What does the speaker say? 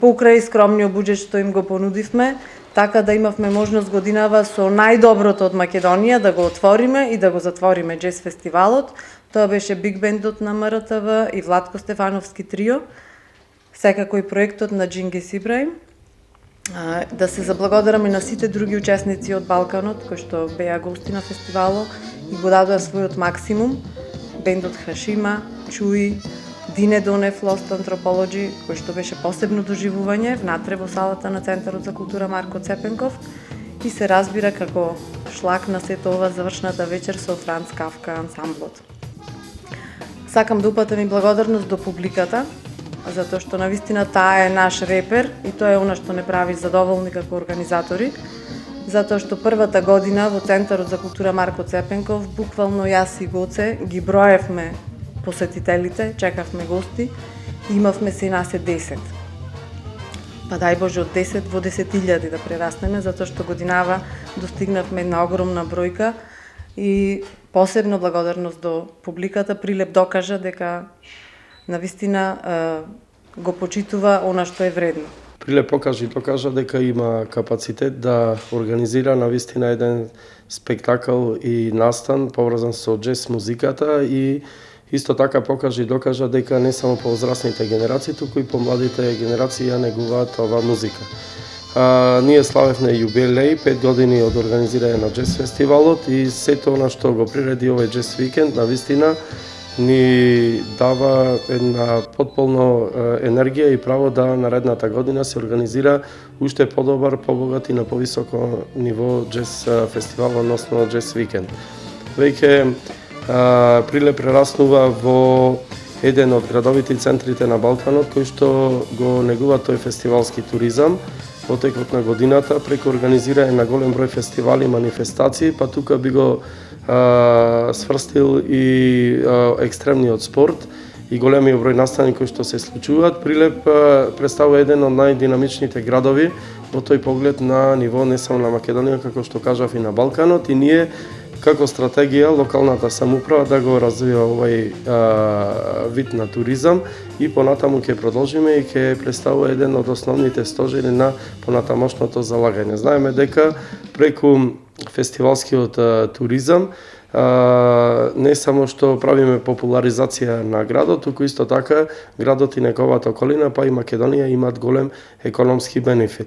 Покрај скромниот буџет што им го понудивме, така да имавме можност годинава со најдоброто од Македонија да го отвориме и да го затвориме джез фестивалот. Тоа беше биг бендот на МРТВ и Владко Стефановски трио, секако и проектот на Джингис Ибраим. Да се заблагодарам и на сите други учесници од Балканот кои што беа гости на фестивалот и го дадоа својот максимум. Бендот Хашима, Чуи, Дине Донев, Lost Anthropology, кој што беше посебно доживување внатре во салата на Центарот за култура Марко Цепенков и се разбира како шлак на сето ова завршната вечер со Франц Кафка ансамблот. Сакам да упатам и благодарност до публиката, затоа што навистина таа е наш репер и тоа е она што не прави задоволни како организатори, затоа што првата година во Центарот за култура Марко Цепенков буквално јас и Гоце ги броевме посетителите, чекавме гости и имавме се насе 10. Па дај Боже од 10 во 10.000 да прераснеме, затоа што годинава достигнавме една огромна бројка и посебно благодарност до публиката. Прилеп докажа дека навистина го почитува она што е вредно. Прилеп докажа дека има капацитет да организира навистина еден спектакл и настан поврзан со џез музиката и исто така докажа дека не само повозрастните генерации, туку и помладите генерации ја негуваат оваа музика. Ние славевме јубилеј 5 години од организирање на џез фестивалот и сето она што го приреди овој џез викенд навистина ни дава една потполно енергија и право да наредната година се организира уште подобар, побогат и на повисоко ниво џез фестивал, односно џез викенд. Веќе Прилеп прераснува во еден од градовите и центрите на Балканот кој што го негува тој фестивалски туризам во текот на годината преку организирање на голем број фестивали и манифестации, па тука би го сврстил и екстремниот спорт и големиот број настани кои што се случуваат. Прилеп представува еден од најдинамичните градови во тој поглед на ниво не само на Македонија, како што кажав и на Балканот, и ние како стратегија локалната самоуправа да го развива овој вид на туризам и понатаму ќе продолжиме и ќе представува еден од основните стожери на понатамошното залагање. Знаеме дека преку фестивалскиот туризам не само што правиме популаризација на градот, туку исто така градот и неговата околина, па и Македонија имаат голем економски бенефит.